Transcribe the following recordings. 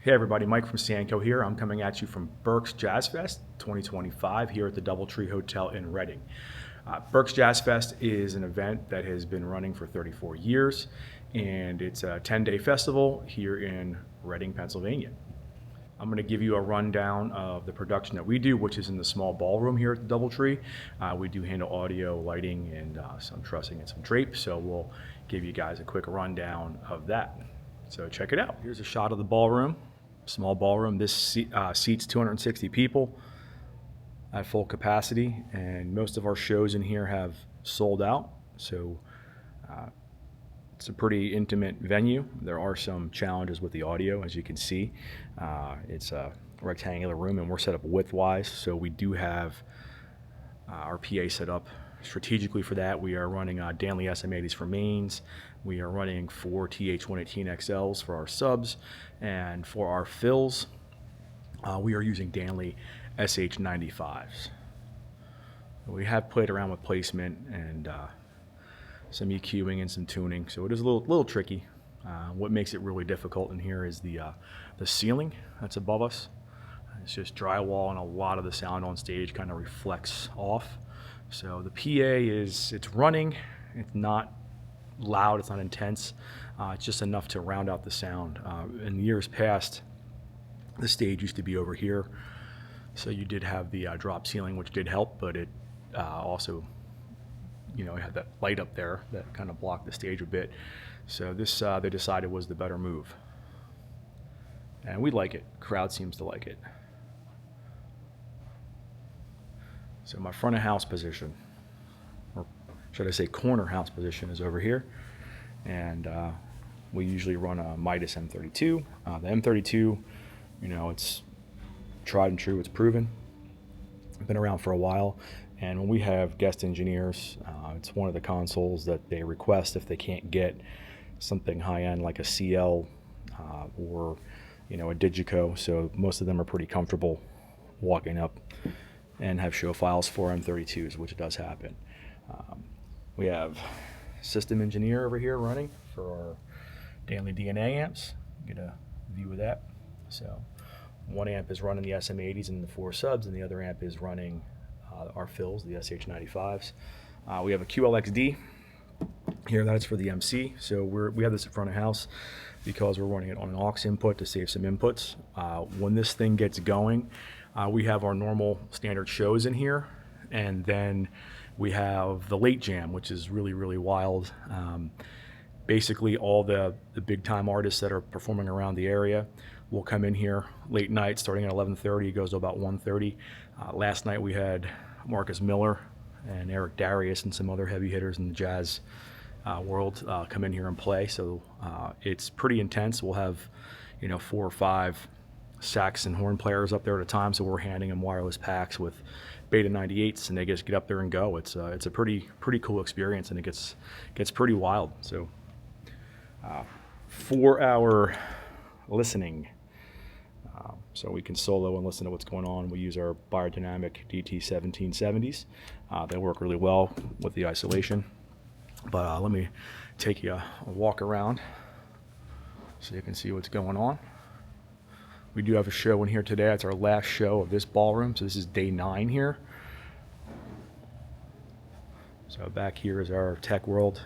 Hey everybody, Mike from Sanco here. I'm coming at you from Berks Jazz Fest 2025 here at the DoubleTree Hotel in Reading. Berks Jazz Fest is an event that has been running for 34 years, and it's a 10-day festival here in Reading, Pennsylvania. I'm going to give you a rundown of the production that we do, which is in the Small Ballroom here at the DoubleTree. We do handle audio, lighting, and some trussing and some drape, so we'll give you guys a quick rundown of that. So check it out. Here's a shot of the ballroom, Small Ballroom. This seats 260 people at full capacity, and most of our shows in here have sold out. So it's a pretty intimate venue. There are some challenges with the audio, as you can see. It's a rectangular room, and we're set up widthwise, so we do have our PA set up strategically for that. We are running Danley SM80s for mains. We are running 4 TH118XLs for our subs, and for our fills, we are using Danley SH95s. We have played around with placement and some EQing and some tuning, so it is a little tricky. What makes it really difficult in here is the ceiling that's above us. It's just drywall, and a lot of the sound on stage kind of reflects off. So the PA it's running. It's not loud, it's not intense. It's just enough to round out the sound. In years past, the stage used to be over here, so you did have the drop ceiling, which did help, but it also, it had that light up there that kind of blocked the stage a bit. So this they decided was the better move, and we like it. Crowd seems to like it. So my front of house position, or should I say corner house position, is over here, and we usually run a Midas M32. The M32, it's tried and true, it's proven. It's been around for a while, and when we have guest engineers, it's one of the consoles that they request if they can't get something high-end like a CL or a Digico. So most of them are pretty comfortable walking up and have show files for M32s, which does happen. We have system engineer over here running for our Danley DNA amps. Get a view of that. So one amp is running the SM80s and the 4 subs, and the other amp is running our fills, the SH95s. We have a ULXD here, that is for the MC. So we have this in front of house because we're running it on an aux input to save some inputs. When this thing gets going, we have our normal standard shows in here, and then we have the late jam, which is really wild. Basically all the big time artists that are performing around the area will come in here late night, starting at 11:30, goes to about 1:30. Last night we had Marcus Miller and Eric Darius and some other heavy hitters in the jazz world come in here and play. So it's pretty intense. We'll have 4 or 5 sax and horn players up there at a time, so we're handing them wireless packs with Beta 98s, and they just get up there and go. It's a pretty cool experience, and it gets pretty wild. So for our listening, so we can solo and listen to what's going on, we use our biodynamic DT 1770s. They work really well with the isolation. But let me take you a walk around so you can see what's going on. We do have a show in here today. It's our last show of this ballroom, so this is day 9 here. So back here is our tech world.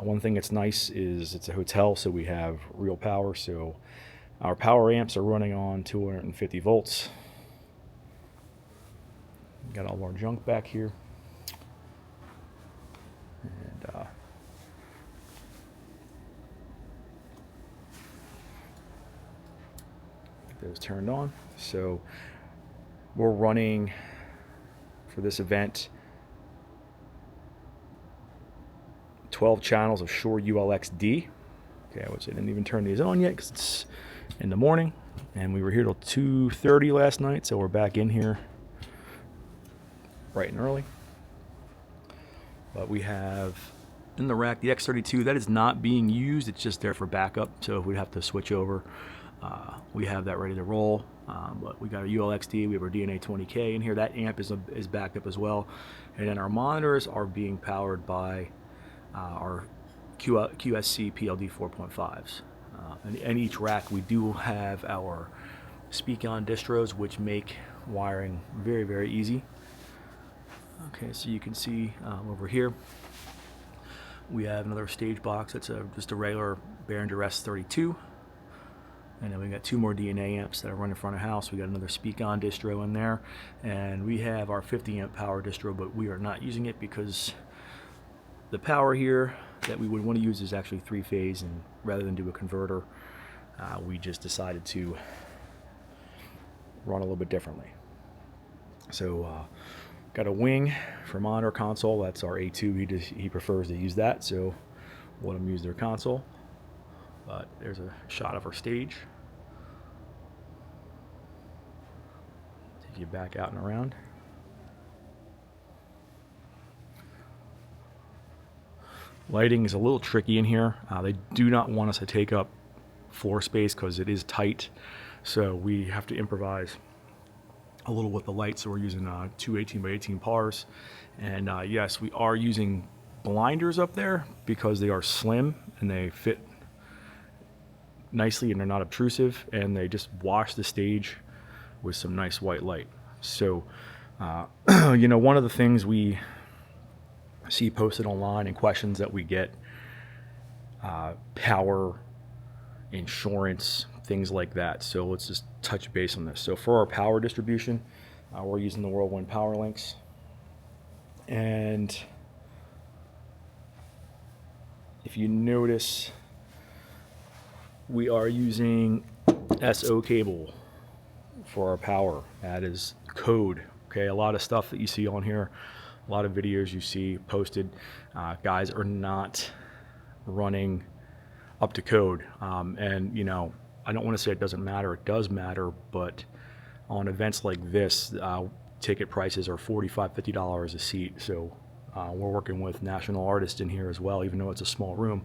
One thing that's nice is it's a hotel, so we have real power. So our power amps are running on 250 volts. Got all our junk back here. And get those turned on. So we're running for this event 12 channels of Shure ULXD. Okay, which I didn't even turn these on yet because it's in the morning, and we were here till 2:30 last night, so we're back in here bright and early. But we have in the rack the X32 that is not being used. It's just there for backup, so if we have to switch over, we have that ready to roll. But we got a ULXD, we have our DNA 20K in here. That amp is backed up as well, and then our monitors are being powered by our QSC PLD 4.5s. And each rack we do have our speak-on distros, which make wiring very, very easy. Okay, so you can see over here we have another stage box. That's just a regular Behringer S32. And then we got two more DNA amps that are running front of house. We got another speak-on distro in there, and we have our 50 amp power distro, but we are not using it because the power here that we would want to use is actually 3-phase, and rather than do a converter, we just decided to run a little bit differently. So got a Wing for monitor console. That's our A2. He prefers to use that, so we'll let him use their console. But there's a shot of our stage. Take you back out and around. Lighting is a little tricky in here. They do not want us to take up floor space because it is tight, so we have to improvise a little with the light. So we're using two 18x18 pars, and yes, we are using blinders up there because they are slim and they fit nicely and they're not obtrusive, and they just wash the stage with some nice white light. So you know, one of the things we see posted online and questions that we get, power, insurance, things like that. So let's just touch base on this. So for our power distribution, we're using the Whirlwind Power Links, and if you notice, we are using SO cable for our power. That is code. Okay, a lot of stuff that you see on here, a lot of videos you see posted, guys are not running up to code. And you know, I don't want to say it doesn't matter. It does matter, but on events like this, ticket prices are $45, $50 a seat. So we're working with national artists in here as well, even though it's a small room.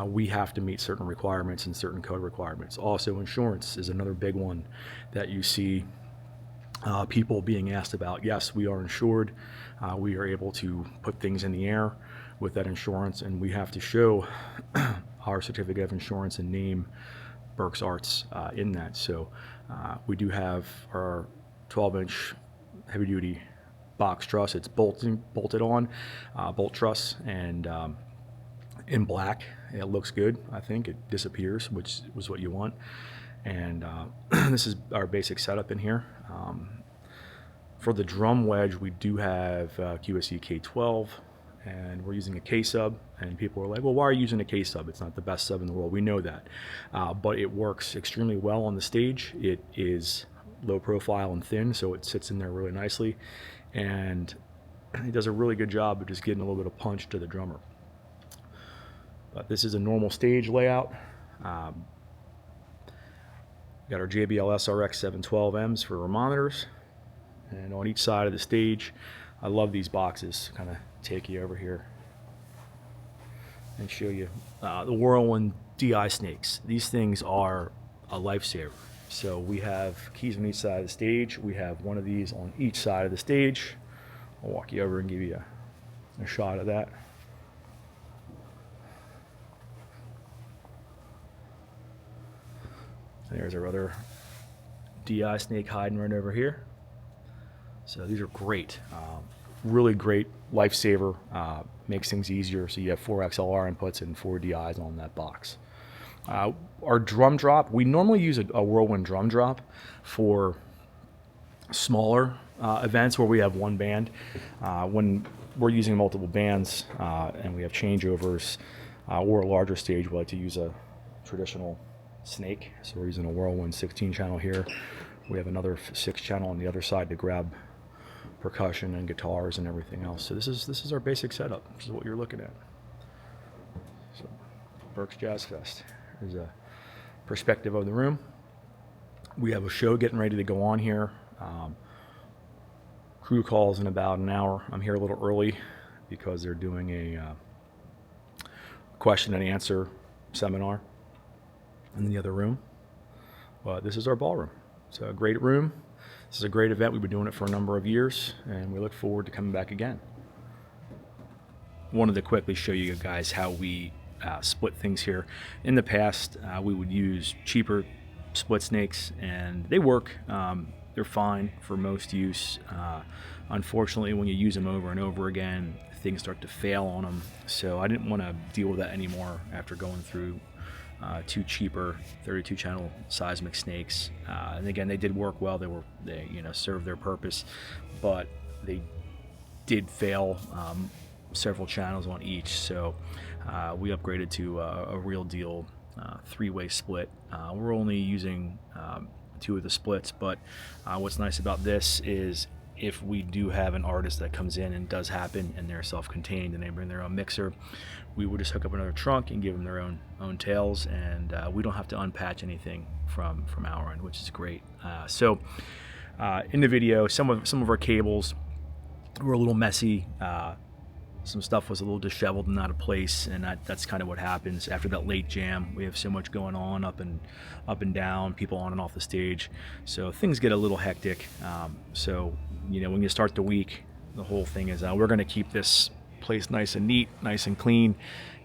We have to meet certain requirements and certain code requirements. Also, insurance is another big one that you see people being asked about. Yes, we are insured. We are able to put things in the air with that insurance, and we have to show our certificate of insurance and name Berks Arts in that. So we do have our 12-inch heavy-duty box truss. It's bolted on, bolt truss, and in black. It looks good. I think it disappears, which was what you want. And this is our basic setup in here. For the drum wedge, we do have QSE K12, and we're using a ksub. And people are like, well, why are you using a ksub? It's not the best sub in the world. We know that, but it works extremely well on the stage. It is low profile and thin, so it sits in there really nicely, and it does a really good job of just getting a little bit of punch to the drummer. But this is a normal stage layout. Got our JBL SRX712ms for our monitors, and on each side of the stage, I love these boxes. Kind of take you over here and show you the Whirlwind DI snakes. These things are a lifesaver. So we have keys on each side of the stage. We have one of these on each side of the stage. I'll walk you over and give you a shot of that. There's our other DI snake hiding right over here. So these are great, really great lifesaver. Makes things easier. So you have 4 XLR inputs and 4 DIs on that box. Our drum drop, we normally use a Whirlwind drum drop for smaller events where we have one band. When we're using multiple bands and we have changeovers or a larger stage, we like to use a traditional snake. So we're using a Whirlwind 16 channel here. We have another 6 channel on the other side to grab percussion and guitars and everything else. So this is our basic setup. This is what you're looking at. So Berks Jazz Fest. There's a perspective of the room. We have a show getting ready to go on here. Crew calls in about an hour. I'm here a little early because they're doing a question and answer seminar in the other room. But this is our ballroom. It's a great room. This is a great event. We've been doing it for a number of years, and we look forward to coming back again. Wanted to quickly show you guys how we split things here. In the past, we would use cheaper split snakes, and they work. They're fine for most use. Unfortunately, when you use them over and over again, things start to fail on them. So I didn't want to deal with that anymore after going through two cheaper 32 channel seismic snakes. And again, they did work well. They served their purpose, but they did fail several channels on each. So we upgraded to a real deal three-way split. We're only using two of the splits, but what's nice about this is if we do have an artist that comes in and does happen and they're self-contained and they bring their own mixer, we would just hook up another trunk and give them their own tails, and we don't have to unpatch anything from our end, which is great. So in the video, some of our cables were a little messy. Some stuff was a little disheveled and out of place, and that's kind of what happens after that late jam. We have so much going on up and down, people on and off the stage, so things get a little hectic. So when you start the week, the whole thing is we're going to keep this place nice and neat, nice and clean,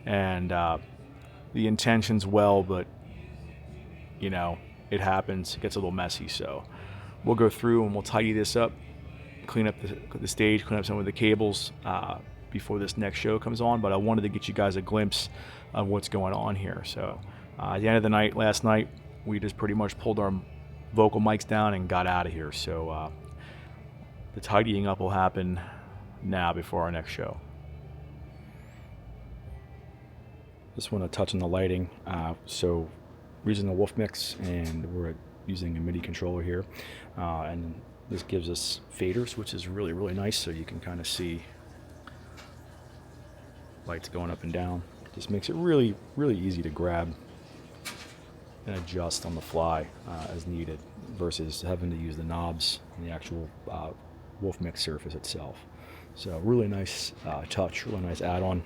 and the intention's well, but it happens, it gets a little messy. So we'll go through and we'll tidy this up, clean up the stage, clean up some of the cables before this next show comes on. But I wanted to get you guys a glimpse of what's going on here. So at the end of the night, last night, we just pretty much pulled our vocal mics down and got out of here. So the tidying up will happen now before our next show. Just want to touch on the lighting. So we're using the Wolf Mix, and we're using a MIDI controller here, and this gives us faders, which is really, really nice. So you can kind of see lights going up and down. Just makes it really, really easy to grab and adjust on the fly as needed, versus having to use the knobs and the actual Wolf Mix surface itself. So really nice touch, really nice add-on,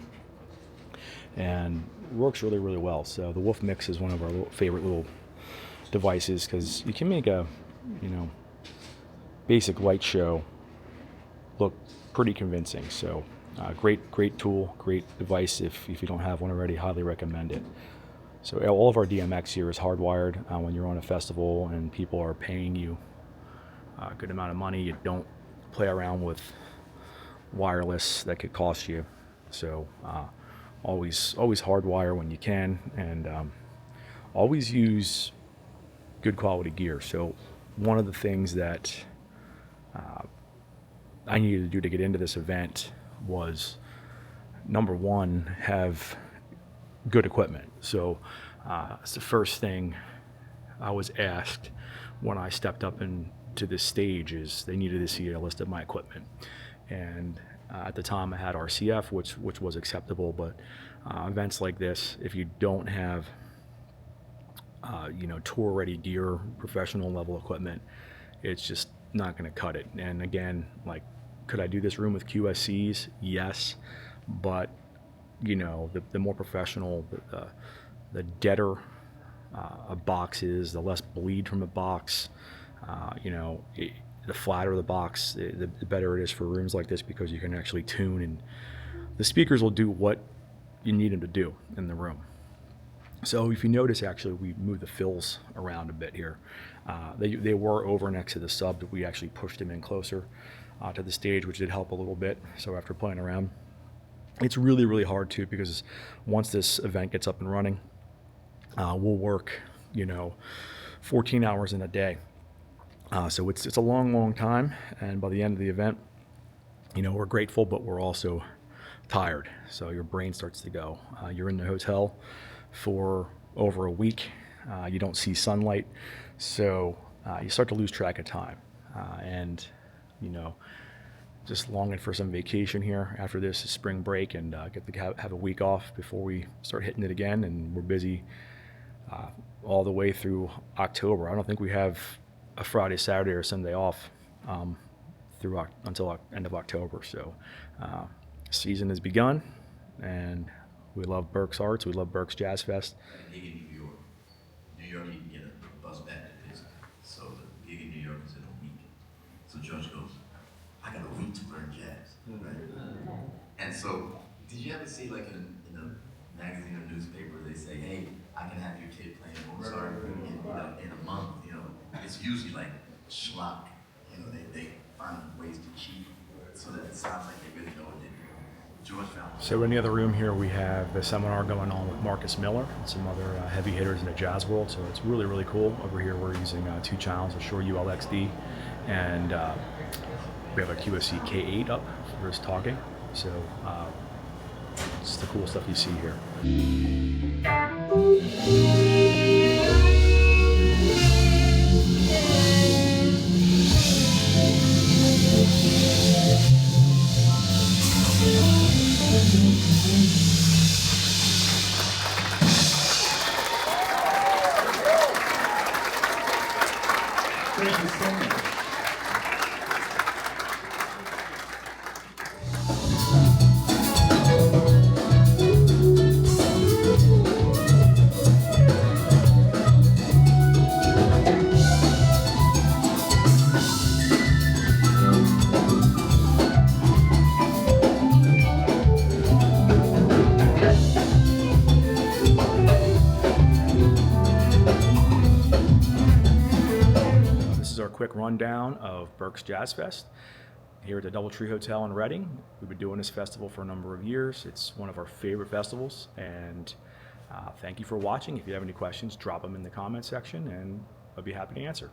and works really, really well. So the Wolf Mix is one of our favorite little devices, because you can make a basic light show look pretty convincing. So great tool, great device. If you don't have one already, highly recommend it. So all of our DMX here is hardwired. When you're on a festival and people are paying you a good amount of money, you don't play around with wireless that could cost you. So always hardwire when you can, and always use good quality gear. So one of the things that I needed to do to get into this event was, number one, have good equipment. So it's the first thing I was asked when I stepped up into this stage, is they needed to see a list of my equipment. And at the time I had RCF, which was acceptable, but events like this, if you don't have tour ready gear, professional level equipment, it's just not going to cut it. And again, could I do this room with QSCs? Yes, but the more professional, the deader a box is, the less bleed from a box. The flatter the box, the better it is for rooms like this, because you can actually tune, and the speakers will do what you need them to do in the room. So if you notice, actually, we moved the fills around a bit here. They were over next to the sub, but we actually pushed them in closer to the stage, which did help a little bit. So after playing around, it's really, really hard too, because once this event gets up and running, we'll work 14 hours in a day. So it's a long time, and by the end of the event, we're grateful, but we're also tired. So your brain starts to go. You're in the hotel for over a week. You don't see sunlight, so you start to lose track of time, and just longing for some vacation here after this is spring break, and get to have a week off before we start hitting it again. And we're busy all the way through October. I don't think we have a Friday, Saturday, or Sunday off until end of October. So season has begun, and we love Berks Arts. We love Berks Jazz Fest. A gig in New York. New York, you can get a bus back to Pittsburgh. So the gig in New York is in a week. So George goes, I got a week to learn jazz, right? And so, did you ever see, in a magazine or newspaper, I can have your kid playing Mozart in a month, it's usually like schlock, they find ways to cheat so that it sounds like they really know what they're doing. George found. So in the other room here, we have the seminar going on with Marcus Miller and some other heavy hitters in the jazz world. So it's really, really cool. Over here, we're using 2 channels of Shure ULXD, and we have a QSC K8 up for us talking. So it's the cool stuff you see here. Thank you so much. Our quick rundown of Berks Jazz Fest here at the DoubleTree Hotel in Reading. We've been doing this festival for a number of years. It's one of our favorite festivals, and thank you for watching. If you have any questions, drop them in the comment section and I'll be happy to answer.